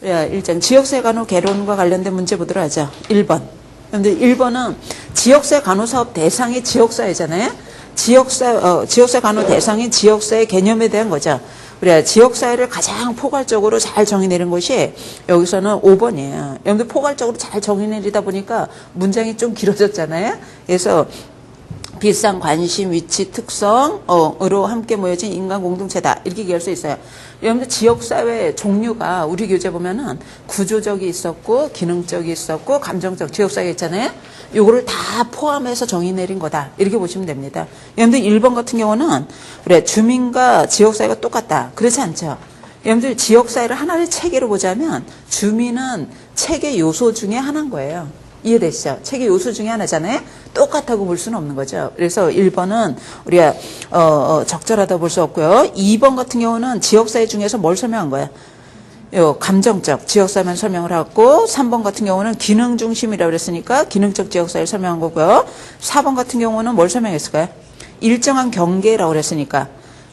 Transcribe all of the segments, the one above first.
일장 지역사회 간호 개론과 관련된 문제 보도록 하죠. 1번. 근데 1번은 지역사회 간호사업 대상이 지역사회잖아요. 지역사회 간호 대상이 지역사회 개념에 대한 거죠. 그래, 지역사회를 가장 포괄적으로 잘 정의 내린 것이 여기서는 5번이에요. 여러분들 포괄적으로 잘 정의 내리다 보니까 문장이 좀 길어졌잖아요. 그래서 비슷한 관심, 위치, 특성으로 함께 모여진 인간 공동체다. 이렇게 얘기할 수 있어요. 여러분들 지역사회 종류가 우리 교재 보면은 구조적이 있었고, 기능적이 있었고, 감정적, 지역사회 있잖아요. 요거를 다 포함해서 정의 내린 거다. 이렇게 보시면 됩니다. 여러분들 1번 같은 경우는, 그래, 주민과 지역사회가 똑같다. 그렇지 않죠? 여러분들 지역사회를 하나의 체계로 보자면, 주민은 체계 요소 중에 하나인 거예요. 이해되시죠? 체계 요소 중에 하나잖아요. 똑같다고 볼 수는 없는 거죠. 그래서 1번은 우리가 적절하다고 볼 수 없고요. 2번 같은 경우는 지역사회 중에서 뭘 설명한 거야? 감정적 지역사회만 설명을 하고, 3번 같은 경우는 기능 중심이라고 그랬으니까 기능적 지역사회를 설명한 거고요. 4번 같은 경우는 뭘 설명했을까요? 일정한 경계라고 그랬으니까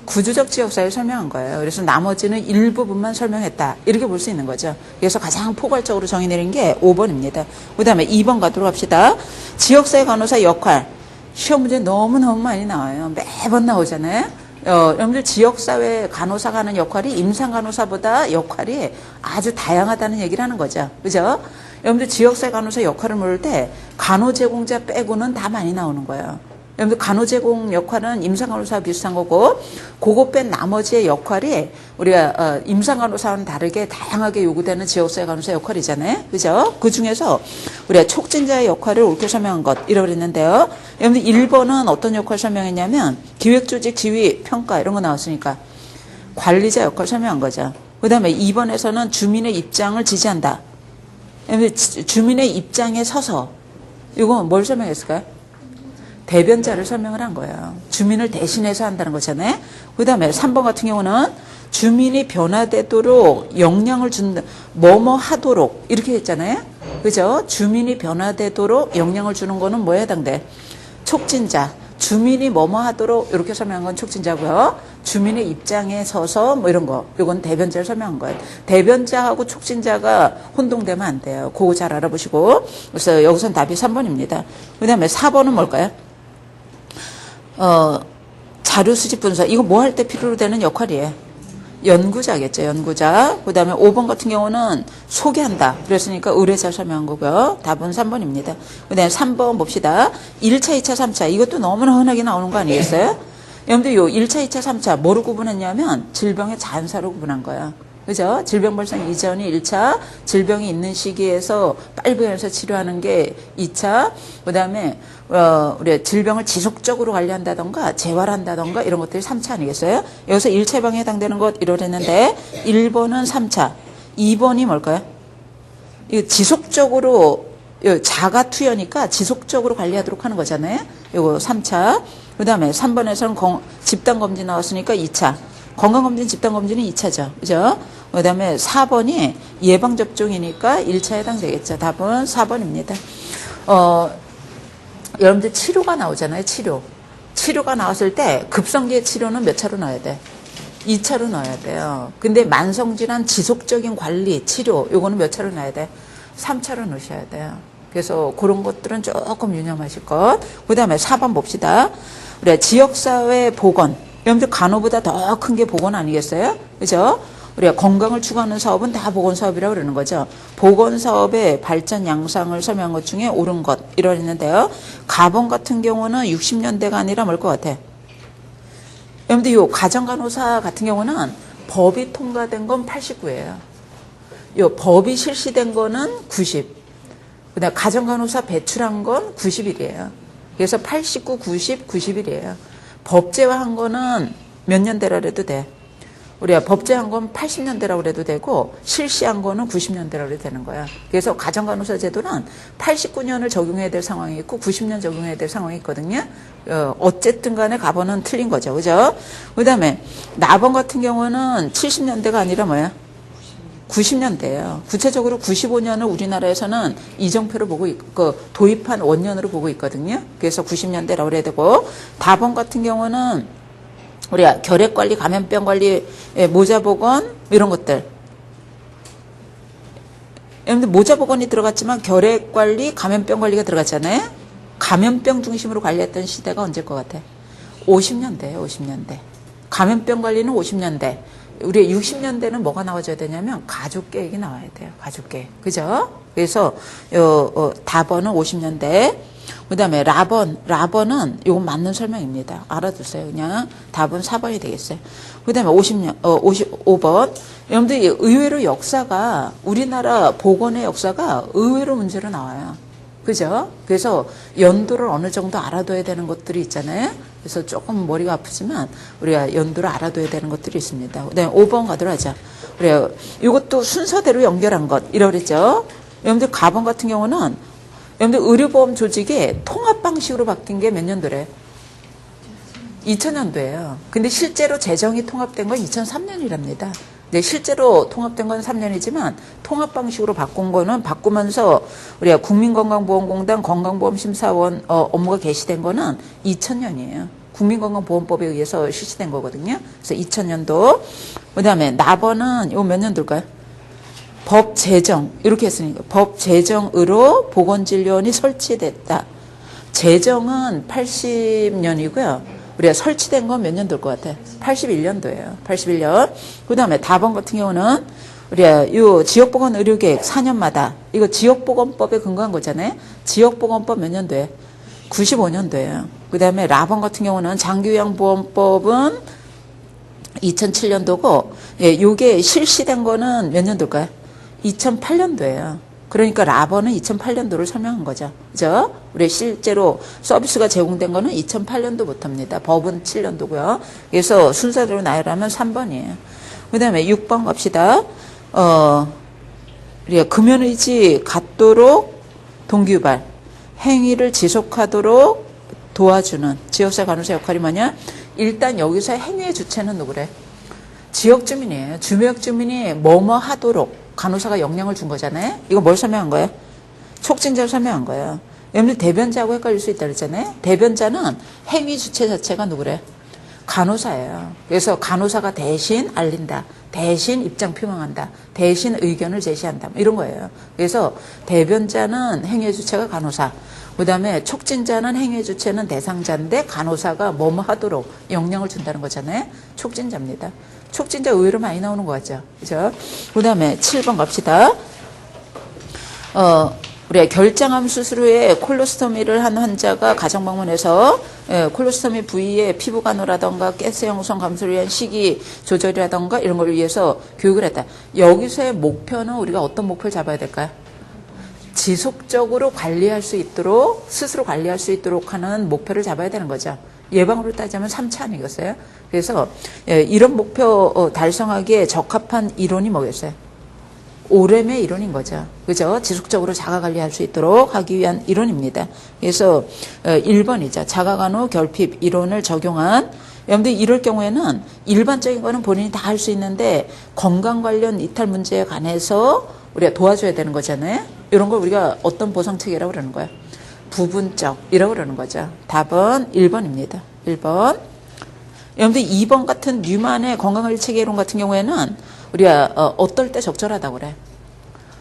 구조적 지역사회를 설명한 거예요. 그래서 나머지는 일부분만 설명했다. 이렇게 볼 수 있는 거죠. 그래서 가장 포괄적으로 정의 내린 게 5번입니다. 그 다음에 2번 가도록 합시다. 지역사회 간호사 역할. 시험 문제 너무너무 많이 나와요. 매번 나오잖아요. 여러분들 지역사회 간호사가 하는 역할이 임상간호사보다 역할이 아주 다양하다는 얘기를 하는 거죠. 그죠? 여러분들 지역사회 간호사 역할을 모를 때 간호제공자 빼고는 다 많이 나오는 거예요. 여러분들 간호제공 역할은 임상간호사와 비슷한 거고, 그거 뺀 나머지의 역할이 우리가 임상간호사와는 다르게 다양하게 요구되는 지역사회 간호사 역할이잖아요. 그죠? 그 중에서 우리가 촉진자의 역할을 옳게 설명한 것, 이라고 그랬는데요. 여러분들 1번은 어떤 역할 설명했냐면, 기획조직, 지휘, 평가 이런 거 나왔으니까 관리자 역할 설명한 거죠. 그 다음에 2번에서는 주민의 입장을 지지한다. 여러분들 주민의 입장에 서서, 이건 뭘 설명했을까요? 대변자를 설명을 한 거예요. 주민을 대신해서 한다는 거잖아요. 그 다음에 3번 같은 경우는 주민이 변화되도록 영향을 준다. 뭐뭐 하도록. 이렇게 했잖아요. 그죠? 주민이 변화되도록 영향을 주는 거는 뭐에 해당돼? 촉진자. 주민이 뭐뭐 하도록 이렇게 설명한 건 촉진자고요. 주민의 입장에 서서 뭐 이런 거. 이건 대변자를 설명한 거예요. 대변자하고 촉진자가 혼동되면 안 돼요. 그거 잘 알아보시고. 그래서 여기선 답이 3번입니다. 그 다음에 4번은 뭘까요? 자료 수집 분석. 이거 뭐 할 때 필요로 되는 역할이에요? 연구자겠죠, 연구자. 그 다음에 5번 같은 경우는 소개한다. 그랬으니까 의뢰자 설명한 거고요. 답은 3번입니다. 그 다음에 3번 봅시다. 1차, 2차, 3차. 이것도 너무나 흔하게 나오는 거 아니겠어요? 여러분들 요 1차, 2차, 3차 뭐로 구분했냐면 질병의 잔사로 구분한 거야. 그죠? 질병 발생 이전이 1차, 질병이 있는 시기에서 빨리 병해서 치료하는 게 2차, 그 다음에 우리 질병을 지속적으로 관리한다던가 재활한다던가 이런 것들이 3차 아니겠어요? 여기서 1차 병에 해당되는 것 이러랬는데 1번은 3차, 2번이 뭘까요? 이거 지속적으로 자가 투여니까 지속적으로 관리하도록 하는 거잖아요. 이거 3차. 그 다음에 3번에서는 집단검진 나왔으니까 2차. 건강검진, 집단검진은 2차죠. 그죠? 그 다음에 4번이 예방접종이니까 1차에 해당되겠죠. 답은 4번입니다. 여러분들 치료가 나오잖아요. 치료가 나왔을 때 급성기의 치료는 몇 차로 넣어야 돼? 2차로 넣어야 돼요. 근데 만성질환 지속적인 관리, 치료, 요거는 몇 차로 넣어야 돼? 3차로 넣으셔야 돼요. 그래서 그런 것들은 조금 유념하실 것. 그 다음에 4번 봅시다. 우리 지역사회 보건. 여러분들 간호보다 더 큰 게 보건 아니겠어요? 그죠? 우리가 건강을 추구하는 사업은 다 보건사업이라고 그러는 거죠. 보건사업의 발전 양상을 설명한 것 중에 옳은 것, 이러했는데요. 가번 같은 경우는 60년대가 아니라 뭘 것 같아? 여러분들 이 가정간호사 같은 경우는 법이 통과된 건 89예요. 이 법이 실시된 거는 90. 그다음 가정간호사 배출한 건 90일이에요. 그래서 89, 90, 90일이에요. 법제화한 거는 몇 년대라 그래도 돼? 우리가 법제한 건 80년대라고 그래도 되고 실시한 거는 90년대라고 해도 되는 거야. 그래서 가정간호사 제도는 89년을 적용해야 될 상황이 있고 90년 적용해야 될 상황이 있거든요. 어쨌든 간에 가번은 틀린 거죠. 그죠? 그 다음에 나번 같은 경우는 70년대가 아니라 뭐야? 90년대예요. 구체적으로 95년을 우리나라에서는 이정표로 보고 있고 도입한 원년으로 보고 있거든요. 그래서 90년대라고 해야 되고 다번 같은 경우는 우리가 결핵관리, 감염병관리, 모자보건 이런 것들. 여러분들 모자보건이 들어갔지만 결핵관리, 감염병 관리가 들어갔잖아요. 감염병 중심으로 관리했던 시대가 언제일 것 같아? 50년대예요. 50년대. 감염병 관리는 50년대. 우리 60년대는 뭐가 나와줘야 되냐면 가족계획이 나와야 돼요. 가족계획. 그죠? 그래서 다번은 50년대. 그 다음에 라번은 이건 맞는 설명입니다. 알아두세요. 그냥 답은 4번이 되겠어요. 그 다음에 55번. 여러분들 의외로 역사가, 우리나라 보건의 역사가 의외로 문제로 나와요. 그죠? 그래서 연도를 어느 정도 알아둬야 되는 것들이 있잖아요. 그래서 조금 머리가 아프지만 우리가 연도를 알아둬야 되는 것들이 있습니다. 네, 5번 가도록 하자. 그래요. 이것도 순서대로 연결한 것. 이라고 그랬죠? 여러분들 가번 같은 경우는 여러분들 의료보험 조직이 통합 방식으로 바뀐 게 몇 년도래? 2000년도예요. 근데 실제로 재정이 통합된 건 2003년이랍니다. 네, 실제로 통합된 건 3년이지만 통합 방식으로 바꾸면서 우리가 국민건강보험공단 건강보험심사원 업무가 개시된 거는 2000년이에요. 국민건강보험법에 의해서 실시된 거거든요. 그래서 2000년도. 그다음에 나번은 이거 몇 년도일까요? 법 제정 이렇게 했으니까 법 제정으로 보건진료원이 설치됐다. 제정은 80년이고요. 우리가 설치된 건 몇 년도일 것 같아? 81년도예요. 81년. 그 다음에 다번 같은 경우는 우리가 이 지역보건 의료계획 4년마다 이거 지역보건법에 근거한 거잖아요. 지역보건법 몇 년도에? 95년도예요. 그 다음에 라번 같은 경우는 장기요양보험법은 2007년도고, 예, 요게 실시된 거는 몇 년도일까요? 2008년도예요. 그러니까 라번은 2008년도를 설명한 거죠. 그죠? 우리 실제로 서비스가 제공된 거는 2008년도부터입니다. 법은 7년도고요. 그래서 순서대로 나열하면 3번이에요. 그 다음에 6번 갑시다. 우리가 금연의지 갖도록 동기유발, 행위를 지속하도록 도와주는 지역사 간호사 역할이 뭐냐? 일단 여기서 행위의 주체는 누구래? 지역 주민이에요. 지역 주민이 뭐뭐 하도록 간호사가 영향을 준 거잖아요. 이거 뭘 설명한 거예요? 촉진자를 설명한 거예요. 여러분들 대변자하고 헷갈릴 수 있다 그랬잖아요. 대변자는 행위 주체 자체가 누구래? 간호사예요. 그래서 간호사가 대신 알린다. 대신 입장 표명한다. 대신 의견을 제시한다. 이런 거예요. 그래서 대변자는 행위의 주체가 간호사. 그 다음에 촉진자는 행위의 주체는 대상자인데 간호사가 뭐뭐 하도록 영향을 준다는 거잖아요. 촉진자입니다. 촉진자 의외로 많이 나오는 거 같죠. 그죠? 그 다음에 7번 갑시다. 우리가 결장암 수술 후에 콜로스토미를 한 환자가 가정방문해서 콜로스토미 부위에 피부 간호라던가 가스 형성 감소를 위한 식이 조절이라던가 이런 걸 위해서 교육을 했다. 여기서의 목표는 우리가 어떤 목표를 잡아야 될까요? 지속적으로 관리할 수 있도록, 스스로 관리할 수 있도록 하는 목표를 잡아야 되는 거죠. 예방으로 따지면 3차 아니겠어요? 그래서 이런 목표 달성하기에 적합한 이론이 뭐겠어요? 오렘의 이론인 거죠. 그죠? 지속적으로 자가관리할 수 있도록 하기 위한 이론입니다. 그래서 1번이죠. 자가간호 결핍 이론을 적용한, 여러분들 이럴 경우에는 일반적인 거는 본인이 다 할 수 있는데 건강 관련 이탈 문제에 관해서 우리가 도와줘야 되는 거잖아요. 이런 걸 우리가 어떤 보상체계라고 그러는 거야? 부분적이라고 그러는 거죠. 답은 1번입니다. 1번. 여러분들 2번 같은 뉴만의 건강관리 체계론 같은 경우에는 우리가 어떨 때 적절하다고 그래?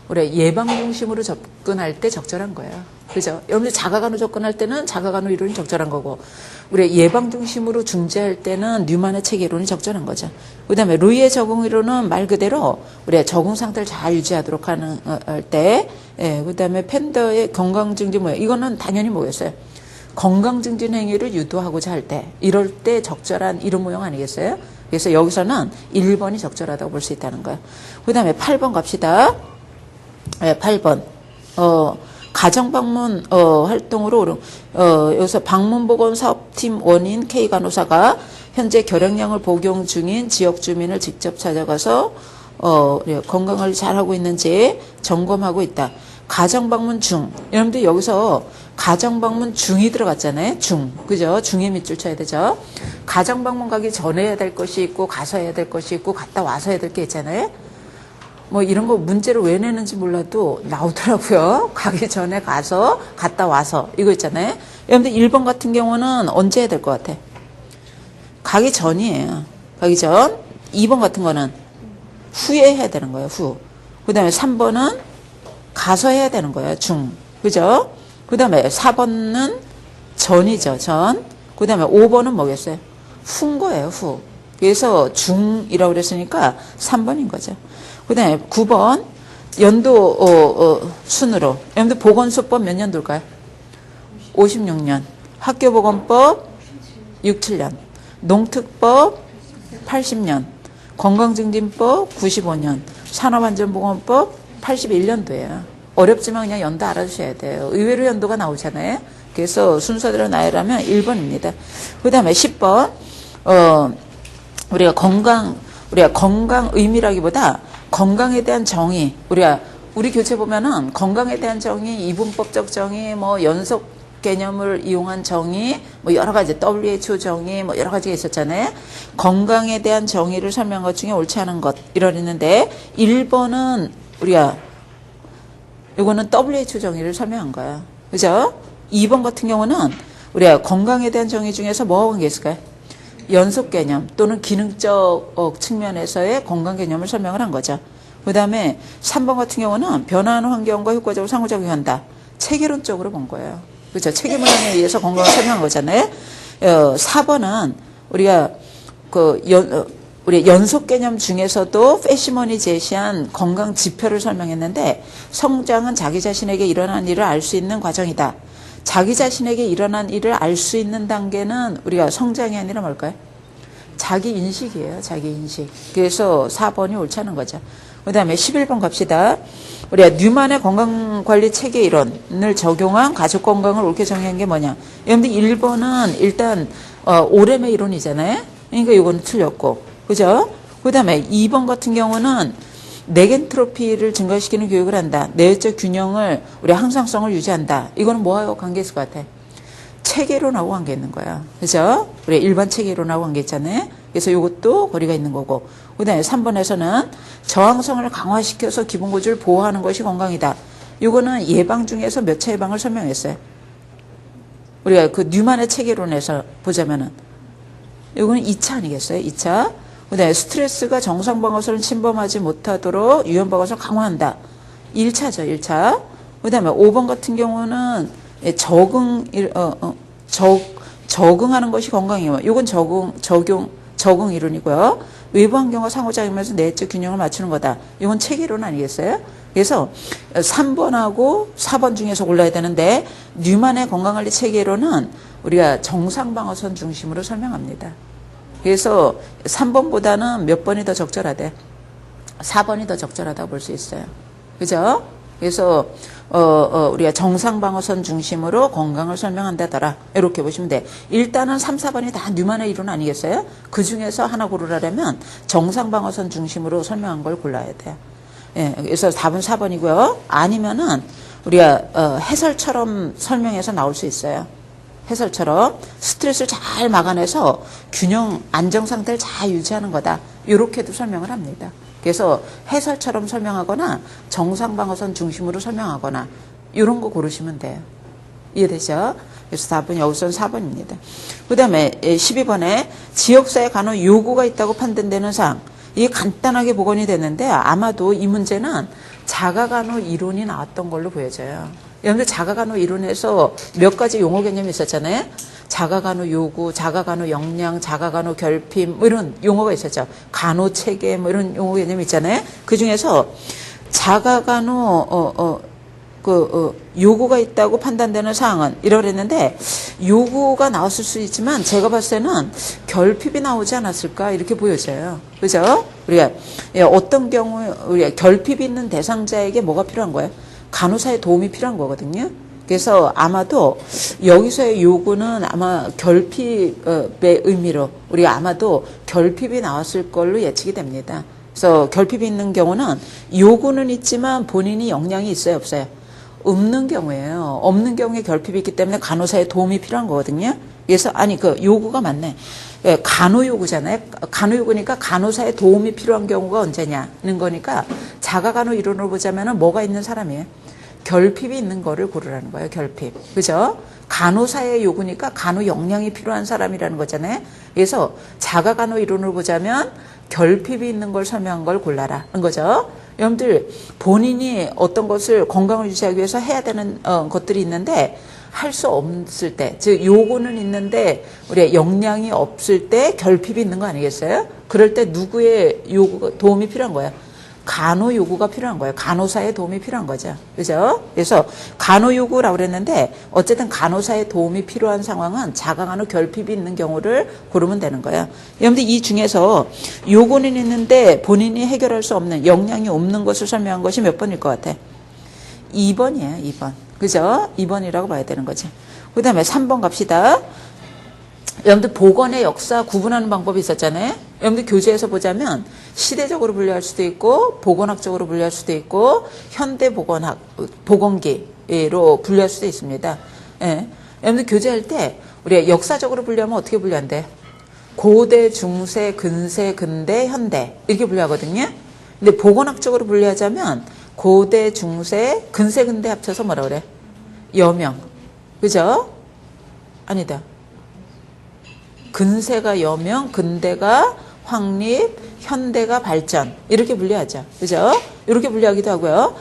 우리가 예방 중심으로 접근할 때 적절한 거예요. 그죠? 여러분들 자가간호 접근할 때는 자가간호 이론이 적절한 거고, 우리가 예방 중심으로 중재할 때는 뉴만의 체계론이 적절한 거죠. 그 다음에 루이의 적응 이론은 말 그대로 우리가 적응 상태를 잘 유지하도록 하는 할 때, 그 다음에 팬더의 건강 증진 모양, 이거는 당연히 뭐겠어요? 건강 증진 행위를 유도하고자 할 때, 이럴 때 적절한 이론 모형 아니겠어요? 그래서 여기서는 1번이 적절하다고 볼 수 있다는 거예요. 그 다음에 8번 갑시다. 8번. 가정방문 활동으로 여기서 방문보건사업팀 원인 K 간호사가 현재 결핵량을 복용 중인 지역 주민을 직접 찾아가서 건강을 잘하고 있는지 점검하고 있다. 가정방문 중. 여러분들 여기서 가정방문 중이 들어갔잖아요. 중. 그죠? 중에 밑줄 쳐야 되죠. 가정방문 가기 전에 해야 될 것이 있고, 가서 해야 될 것이 있고, 갔다 와서 해야 될 게 있잖아요. 뭐 이런 거 문제를 왜 내는지 몰라도 나오더라고요. 가기 전에 가서, 갔다 와서. 이거 있잖아요. 여러분들 1번 같은 경우는 언제 해야 될 것 같아? 가기 전이에요. 가기 전. 2번 같은 거는 후에 해야 되는 거예요. 후. 그 다음에 3번은 가서 해야 되는 거예요. 중. 그죠? 그 다음에 4번은 전이죠. 전. 그 다음에 5번은 뭐겠어요? 후인 거예요. 후. 그래서 중이라고 그랬으니까 3번인 거죠. 그 다음에 9번 연도 순으로. 여러분들 보건소법 몇 년도일까요? 56년. 학교보건법 67년. 농특법 80년. 건강증진법 95년. 산업안전보건법 81년도예요. 어렵지만 그냥 연도 알아주셔야 돼요. 의외로 연도가 나오잖아요. 그래서 순서대로 나열하면 1번입니다. 그 다음에 10번 우리가 건강 의미라기보다 건강에 대한 정의. 우리 교재 보면은 건강에 대한 정의, 이분법적 정의, 뭐 연속 개념을 이용한 정의, 뭐 여러 가지 WHO 정의, 뭐 여러 가지가 있었잖아요. 건강에 대한 정의를 설명한 것 중에 옳지 않은 것 이러는데 1번은 이거는 WHO 정의를 설명한 거야. 그죠? 2번 같은 경우는 우리가 건강에 대한 정의 중에서 뭐하고 관계 있을까요? 연속 개념 또는 기능적 측면에서의 건강 개념을 설명을 한 거죠. 그 다음에 3번 같은 경우는 변화하는 환경과 효과적으로 상호작용한다. 체계론적으로 본 거예요. 그렇죠? 체계 문항에 의해서 건강을 설명한 거잖아요. 4번은 우리가 우리 연속 개념 중에서도 패시먼이 제시한 건강 지표를 설명했는데 성장은 자기 자신에게 일어난 일을 알 수 있는 과정이다. 자기 자신에게 일어난 일을 알 수 있는 단계는 우리가 성장이 아니라 뭘까요? 자기 인식이에요. 자기 인식. 그래서 4번이 옳지 않은 거죠. 그 다음에 11번 갑시다. 우리가 뉴만의 건강관리 체계 이론을 적용한 가족 건강을 옳게 정의한 게 뭐냐. 여러분들 1번은 일단 오렘의 이론이잖아요. 그러니까 이거는 틀렸고. 그죠? 그 다음에 2번 같은 경우는 내겐트로피를 증가시키는 교육을 한다. 내외적 균형을 우리 항상성을 유지한다. 이거는 뭐하고 관계 있을 것 같아? 체계론하고 관계 있는 거야. 그죠? 우리 일반 체계론하고 관계 있잖아요. 그래서 이것도 거리가 있는 거고. 그 다음에 3번에서는 저항성을 강화시켜서 기본 구조를 보호하는 것이 건강이다. 이거는 예방 중에서 몇 차 예방을 설명했어요. 우리가 그 뉴만의 체계론에서 보자면은 이거는 2차 아니겠어요? 2차. 그 다음에 스트레스가 정상 방어선을 침범하지 못하도록 유연 방어선을 강화한다. 1차죠. 1차. 그 다음에 5번 같은 경우는 적응하는 것이 건강이에요. 이건 적응 이론이고요. 외부 환경과 상호작용하면서 내적 균형을 맞추는 거다. 이건 체계론 아니겠어요? 그래서 3번하고 4번 중에서 골라야 되는데 뉴만의 건강관리 체계론은 우리가 정상방어선 중심으로 설명합니다. 그래서 3번보다는 몇 번이 더 적절하대? 4번이 더 적절하다고 볼 수 있어요. 그죠? 그래서 우리가 정상방어선 중심으로 건강을 설명한다더라. 이렇게 보시면 돼. 일단은 3, 4번이 다 뉴만의 이론 아니겠어요? 그 중에서 하나 고르라면 정상방어선 중심으로 설명한 걸 골라야 돼요. 예, 그래서 답은 4번이고요. 아니면은 우리가 해설처럼 설명해서 나올 수 있어요. 해설처럼 스트레스를 잘 막아내서 균형 안정 상태를 잘 유지하는 거다. 이렇게도 설명을 합니다. 그래서 해설처럼 설명하거나 정상방어선 중심으로 설명하거나 이런 거 고르시면 돼요. 이해되죠? 그래서 답은 여기서는 4번입니다. 그 다음에 12번에 지역사회 간호 요구가 있다고 판단되는 사항. 이게 간단하게 복원이 됐는데 아마도 이 문제는 자가간호 이론이 나왔던 걸로 보여져요. 여러분들 자가간호 이론에서 몇 가지 용어 개념이 있었잖아요. 자가간호 요구, 자가간호 역량, 자가간호 결핍 뭐 이런 용어가 있었죠. 간호체계 뭐 이런 용어 개념이 있잖아요. 그 중에서 자가간호 요구가 있다고 판단되는 사항은 이러고 했는데 요구가 나왔을 수 있지만 제가 봤을 때는 결핍이 나오지 않았을까 이렇게 보여져요. 그죠? 우리가 어떤 경우에 우리가 결핍이 있는 대상자에게 뭐가 필요한 거예요? 간호사의 도움이 필요한 거거든요. 그래서 아마도 여기서의 요구는 아마 결핍의 의미로 우리가 아마도 결핍이 나왔을 걸로 예측이 됩니다. 그래서 결핍이 있는 경우는 요구는 있지만 본인이 역량이 있어요, 없어요? 없는 경우에요. 없는 경우에 결핍이 있기 때문에 간호사의 도움이 필요한 거거든요. 그래서 요구가 맞네. 간호 요구잖아요. 간호 요구니까 간호사의 도움이 필요한 경우가 언제냐는 거니까 자가간호 이론으로 보자면은 뭐가 있는 사람이에요? 결핍이 있는 거를 고르라는 거예요. 결핍. 그죠? 간호사의 요구니까 간호 역량이 필요한 사람이라는 거잖아요. 그래서 자가간호 이론으로 보자면 결핍이 있는 걸 설명한 걸 골라라는 거죠. 여러분들 본인이 어떤 것을 건강을 유지하기 위해서 해야 되는 것들이 있는데 할 수 없을 때, 즉 요구는 있는데 우리가 역량이 없을 때 결핍이 있는 거 아니겠어요? 그럴 때 누구의 도움이 필요한 거예요? 간호 요구가 필요한 거예요. 간호사의 도움이 필요한 거죠. 그죠? 그래서 간호 요구라고 그랬는데 어쨌든 간호사의 도움이 필요한 상황은 자가간호 결핍이 있는 경우를 고르면 되는 거예요. 여러분들 이 중에서 요구는 있는데 본인이 해결할 수 없는 역량이 없는 것을 설명한 것이 몇 번일 것 같아? 2번이에요. 2번. 그죠? 2번이라고 봐야 되는 거지. 그 다음에 3번 갑시다. 여러분들 보건의 역사 구분하는 방법이 있었잖아요. 여러분들 교재에서 보자면 시대적으로 분류할 수도 있고 보건학적으로 분류할 수도 있고 현대 보건학, 보건기로 분류할 수도 있습니다. 예. 여러분들 교재할 때 우리가 역사적으로 분류하면 어떻게 분류한대? 고대, 중세, 근세, 근대, 현대 이렇게 분류하거든요. 근데 보건학적으로 분류하자면 고대, 중세, 근세, 근대 합쳐서 뭐라 그래? 여명. 그죠? 아니다. 근세가 여명, 근대가 확립, 현대가 발전 이렇게 분류하죠. 그죠? 이렇게 분류하기도 하고요.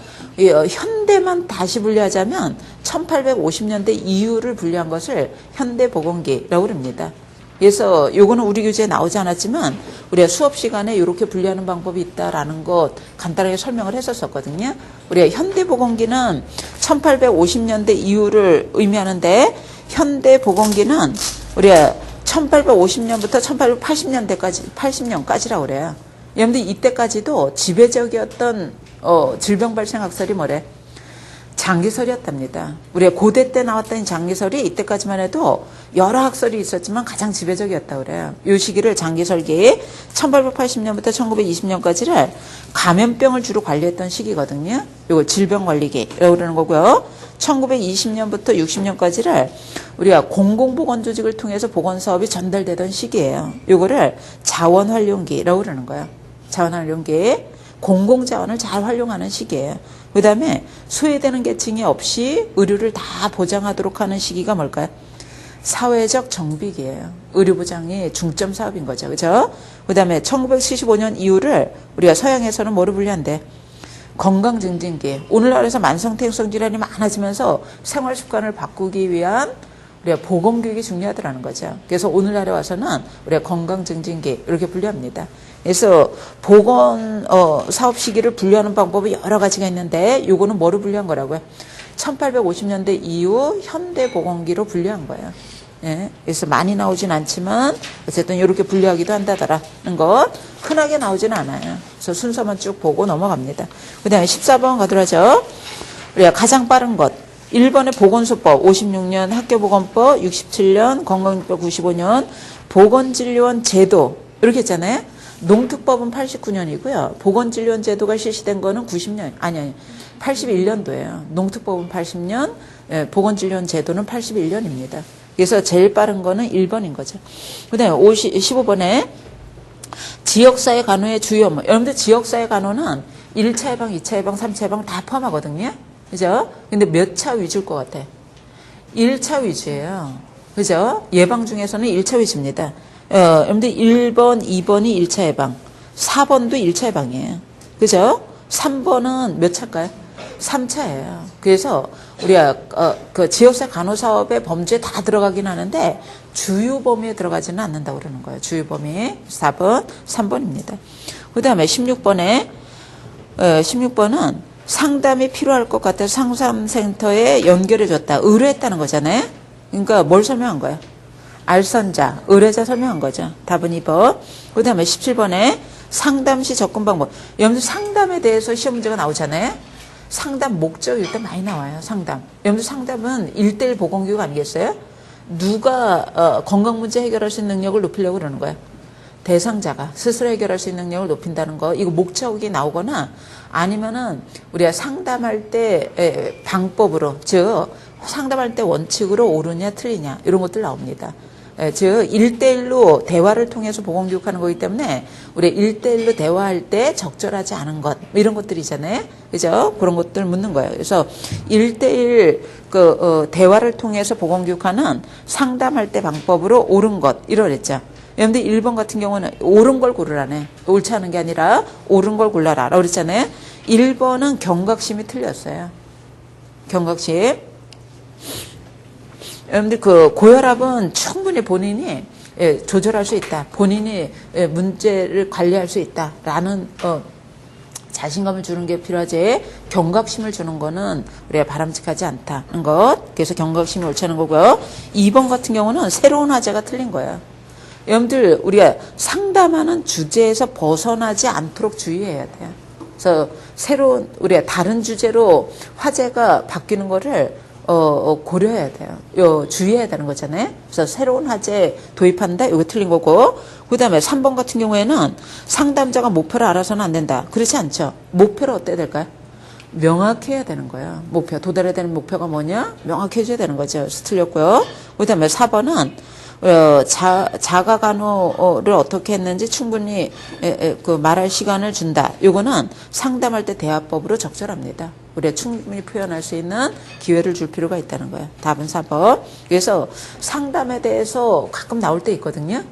현대만 다시 분류하자면 1850년대 이후를 분류한 것을 현대보건기라고 합니다. 그래서 요거는 우리 교재에 나오지 않았지만 우리가 수업 시간에 이렇게 분류하는 방법이 있다라는 것 간단하게 설명을 했었거든요. 우리가 현대보건기는 1850년대 이후를 의미하는데 현대보건기는 우리가 1850년부터 1880년대까지, 80년까지라고 그래요. 여러분들 이때까지도 지배적이었던 질병 발생 학설이 뭐래? 장기설이었답니다. 우리가 고대 때 나왔던 장기설이 이때까지만 해도 여러 학설이 있었지만 가장 지배적이었다고 그래요. 이 시기를 장기설기 1880년부터 1920년까지를 감염병을 주로 관리했던 시기거든요. 이거 질병관리기라고 그러는 거고요. 1920년부터 60년까지를 우리가 공공보건조직을 통해서 보건사업이 전달되던 시기예요. 이거를 자원활용기라고 그러는 거예요. 자원활용기. 공공자원을 잘 활용하는 시기예요. 그 다음에 소외되는 계층이 없이 의료를 다 보장하도록 하는 시기가 뭘까요? 사회적 정비기예요. 의료보장이 중점 사업인 거죠. 그죠? 그 다음에 1975년 이후를 우리가 서양에서는 뭐로 분류한대? 건강증진기. 오늘날에서 만성태행성 질환이 많아지면서 생활습관을 바꾸기 위한 우리가 보건교육이 중요하더라는 거죠. 그래서 오늘날에 와서는 우리가 건강증진기 이렇게 분류합니다. 그래서 보건 사업 시기를 분류하는 방법이 여러 가지가 있는데 요거는 뭐로 분류한 거라고요? 1850년대 이후 현대보건기로 분류한 거예요. 예, 그래서 많이 나오진 않지만 어쨌든 이렇게 분류하기도 한다더라는 것 흔하게 나오진 않아요. 그래서 순서만 쭉 보고 넘어갑니다. 그 다음에 14번 가도록 하죠. 우리가 가장 빠른 것 1번의 보건소법 56년, 학교보건법 67년, 건강법 95년, 보건진료원 제도 이렇게 했잖아요. 농특법은 89년이고요. 보건진료원 제도가 실시된 거는 90년, 아니 81년도예요. 농특법은 80년, 보건진료원 제도는 81년입니다. 그래서 제일 빠른 거는 1번인 거죠. 그 다음에 15번에 지역사회 간호의 주요 업무. 여러분들 지역사회 간호는 1차 예방, 2차 예방, 3차 예방 다 포함하거든요. 그죠? 근데 몇 차 위주일 것 같아? 1차 위주예요. 그죠? 예방 중에서는 1차 위주입니다. 여러분들 1번, 2번이 1차 예방, 4번도 1차 예방이에요. 그죠? 3번은 몇 차일까요? 3차예요. 그래서 우리가 그 지역사 간호사업의 범주에 다 들어가긴 하는데 주요 범위에 들어가지는 않는다고 그러는 거예요. 주요 범위 4번, 3번입니다. 그 다음에 16번은 상담이 필요할 것 같아서 상담센터에 연결해줬다. 의뢰했다는 거잖아요. 그러니까 뭘 설명한 거예요? 알선자, 의뢰자 설명한 거죠. 답은 2번. 그 다음에 17번에 상담시 접근 방법. 여러분들 상담에 대해서 시험 문제가 나오잖아요. 상담 목적이 일단 많이 나와요. 상담. 여러분들 상담은 1:1 보건교육 아니겠어요? 누가 건강 문제 해결할 수 있는 능력을 높이려고 그러는 거예요? 대상자가 스스로 해결할 수 있는 능력을 높인다는 거. 이거 목적이 나오거나 아니면은 우리가 상담할 때 방법으로, 즉 상담할 때 원칙으로 옳으냐 틀리냐 이런 것들 나옵니다. 즉 1:1로 대화를 통해서 보건교육하는 거기 때문에 우리 1:1로 대화할 때 적절하지 않은 것 이런 것들이잖아요. 그죠? 그런 것들 묻는 거예요. 그래서 1:1 대화를 통해서 보건교육하는 상담할 때 방법으로 옳은 것 이러랬죠. 여러분들 1번 같은 경우는 옳은 걸 고르라네. 옳지 않은 게 아니라 옳은 걸 골라라 라고 그랬잖아요. 1번은 경각심이 틀렸어요. 경각심. 여러분들 그 고혈압은 충분히 본인이 조절할 수 있다. 본인이 문제를 관리할 수 있다라는 자신감을 주는 게 필요하지, 경각심을 주는 거는 우리가 바람직하지 않다는 것. 그래서 경각심이 옳지 않은 거고요. 2번 같은 경우는 새로운 화제가 틀린 거예요. 여러분들 우리가 상담하는 주제에서 벗어나지 않도록 주의해야 돼요. 그래서 새로운 우리가 다른 주제로 화제가 바뀌는 거를 고려해야 돼요. 주의해야 되는 거잖아요. 그래서 새로운 화제 도입한다. 이거 틀린 거고. 그 다음에 3번 같은 경우에는 상담자가 목표를 알아서는 안 된다. 그렇지 않죠. 목표를 어때야 될까요? 명확해야 되는 거예요. 목표. 도달해야 되는 목표가 뭐냐? 명확해져야 되는 거죠. 그래서 틀렸고요. 그 다음에 4번은 자가간호를 어떻게 했는지 충분히 그 말할 시간을 준다. 요거는 상담할 때 대화법으로 적절합니다. 우리가 충분히 표현할 수 있는 기회를 줄 필요가 있다는 거예요. 답은 4번. 그래서 상담에 대해서 가끔 나올 때 있거든요.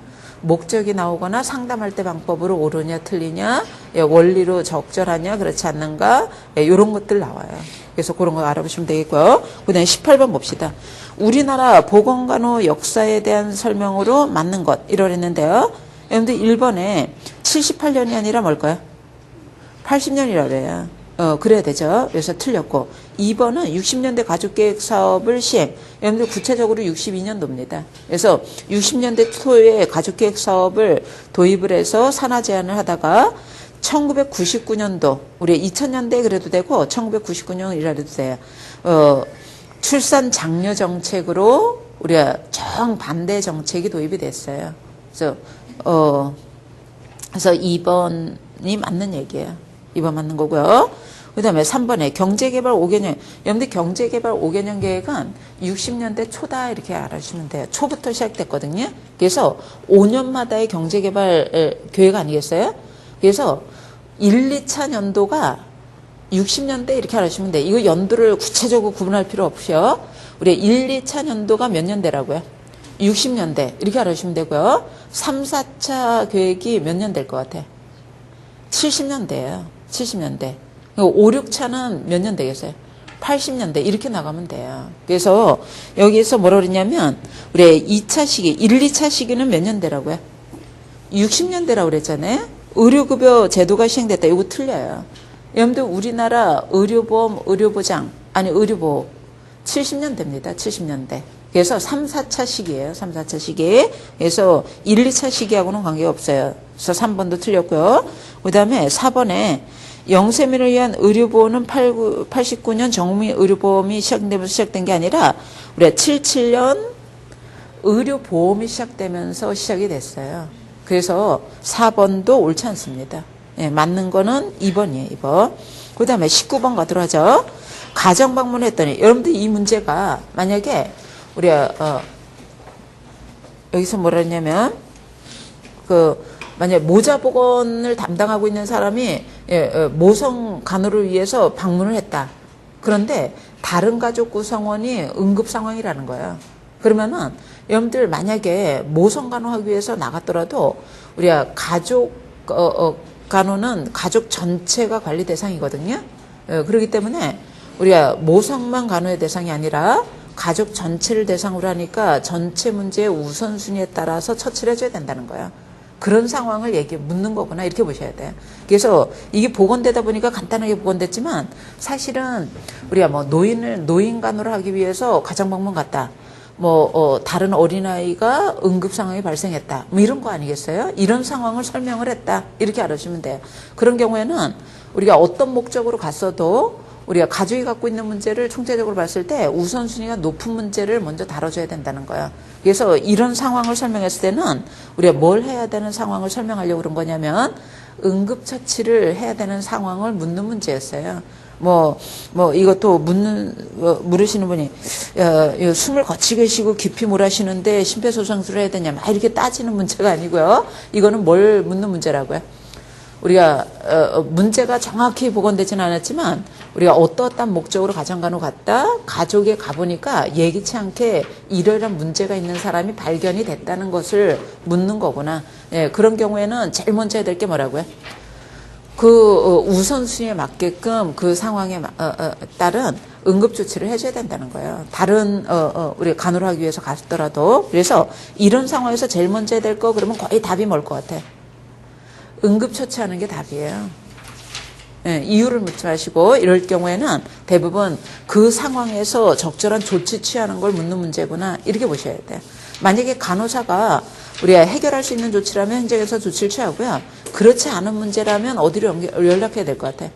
목적이 나오거나 상담할 때 방법으로 옳으냐 틀리냐, 원리로 적절하냐 그렇지 않는가, 이런 것들 나와요. 그래서 그런 거 알아보시면 되겠고요. 그 다음에 18번 봅시다. 우리나라 보건간호 역사에 대한 설명으로 맞는 것, 이러랬는데요. 여러분들 1번에 78년이 아니라 뭘까요? 80년이라 그래요. 그래야 되죠. 그래서 틀렸고. 2번은 60년대 가족계획 사업을 시행. 여러분들 구체적으로 62년도입니다. 그래서 60년대 초에 가족계획 사업을 도입을 해서 산하 제한을 하다가 1999년도, 우리 2000년대에 그래도 되고 1999년이라 해도 돼요. 출산 장려 정책으로 우리가 정반대 정책이 도입이 됐어요. 그래서 2번이 맞는 얘기예요. 2번 맞는 거고요. 그 다음에 3번에 경제개발 5개년. 여러분들 경제개발 5개년 계획은 60년대 초다 이렇게 알아주시면 돼요. 초부터 시작됐거든요. 그래서 5년마다의 경제개발 계획 아니겠어요? 그래서 1, 2차 년도가 60년대 이렇게 알아주시면 돼요. 이거 연도를 구체적으로 구분할 필요 없이요. 우리 1, 2차 년도가 몇 년대라고요? 60년대 이렇게 알아주시면 되고요. 3, 4차 계획이 몇 년 될 것 같아? 70년대예요. 70년대. 5, 6차는 몇 년 되겠어요? 80년대 이렇게 나가면 돼요. 그래서 여기에서 뭐라 그러냐면 우리 2차 시기, 1, 2차 시기는 몇 년대라고요? 60년대라고 그랬잖아요. 의료급여 제도가 시행됐다. 이거 틀려요. 여러분들 우리나라 의료보험, 의료보장, 아니 의료보험 70년대입니다. 70년대. 그래서 3, 4차 시기예요. 3, 4차 시기. 그래서 1, 2차 시기하고는 관계가 없어요. 그래서 3번도 틀렸고요. 그 다음에 4번에 영세민을 위한 의료보험은 89년 정미 의료보험이 시작되면서 시작된 게 아니라 우리가 77년 의료보험이 시작되면서 시작이 됐어요. 그래서 4번도 옳지 않습니다. 예, 맞는 거는 2번이에요. 2번. 그 다음에 19번 가도록 하죠. 가정 방문했더니 여러분들 이 문제가 만약에 우리가 여기서 뭐라 했냐면 만약에 모자보건을 담당하고 있는 사람이 모성 간호를 위해서 방문을 했다. 그런데 다른 가족 구성원이 응급 상황이라는 거예요. 그러면은 여러분들 만약에 모성 간호하기 위해서 나갔더라도 우리가 가족 간호는 가족 전체가 관리 대상이거든요. 그렇기 때문에 우리가 모성만 간호의 대상이 아니라 가족 전체를 대상으로 하니까 전체 문제의 우선순위에 따라서 처치를 해줘야 된다는 거예요. 그런 상황을 묻는 거구나 이렇게 보셔야 돼요. 그래서 이게 복원되다 보니까 간단하게 복원됐지만 사실은 우리가 뭐 노인 간호를 하기 위해서 가정 방문 갔다. 다른 어린아이가 응급 상황이 발생했다. 뭐 이런 거 아니겠어요? 이런 상황을 설명을 했다. 이렇게 알아주시면 돼요. 그런 경우에는 우리가 어떤 목적으로 갔어도 우리가 가족이 갖고 있는 문제를 총체적으로 봤을 때 우선순위가 높은 문제를 먼저 다뤄줘야 된다는 거야. 그래서 이런 상황을 설명했을 때는 우리가 뭘 해야 되는 상황을 설명하려고 그런 거냐면 응급처치를 해야 되는 상황을 묻는 문제였어요. 이것도 물으시는 분이, 숨을 거치게 쉬고 깊이 몰아쉬는데 심폐소생술을 해야 되냐, 막 이렇게 따지는 문제가 아니고요. 이거는 뭘 묻는 문제라고요? 우리가, 문제가 정확히 복원되지는 않았지만, 우리가 어떠한 목적으로 가정간호 갔다, 가족에 가보니까 예기치 않게 이러이러한 문제가 있는 사람이 발견이 됐다는 것을 묻는 거구나. 예, 그런 경우에는 제일 먼저 해야 될 게 뭐라고요? 우선순위에 맞게끔 그 상황에 따른 응급조치를 해줘야 된다는 거예요. 다른, 우리 간호를 하기 위해서 갔더라도. 그래서 이런 상황에서 제일 먼저 해야 될 거 그러면 거의 답이 뭘 것 같아? 응급처치하는 게 답이에요. 예, 이유를 묻지 마시고 이럴 경우에는 대부분 그 상황에서 적절한 조치 취하는 걸 묻는 문제구나 이렇게 보셔야 돼요. 만약에 간호사가 우리가 해결할 수 있는 조치라면 현장에서 조치를 취하고요. 그렇지 않은 문제라면 어디로 연락해야 될 것 같아?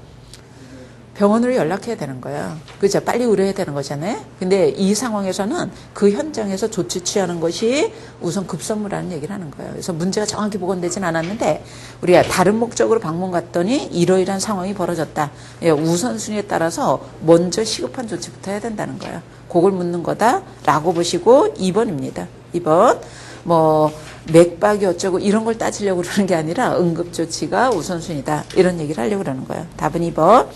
병원으로 연락해야 되는 거예요. 그죠? 빨리 의료해야 되는 거잖아요. 근데 이 상황에서는 그 현장에서 조치 취하는 것이 우선 급선무라는 얘기를 하는 거예요. 그래서 문제가 정확히 복원되진 않았는데 우리가 다른 목적으로 방문 갔더니 이러이러한 상황이 벌어졌다. 예, 우선순위에 따라서 먼저 시급한 조치부터 해야 된다는 거예요. 그걸 묻는 거다라고 보시고 2번입니다. 2번. 맥박이 어쩌고 이런 걸 따지려고 그러는 게 아니라 응급조치가 우선순위다. 이런 얘기를 하려고 그러는 거예요. 답은 2번.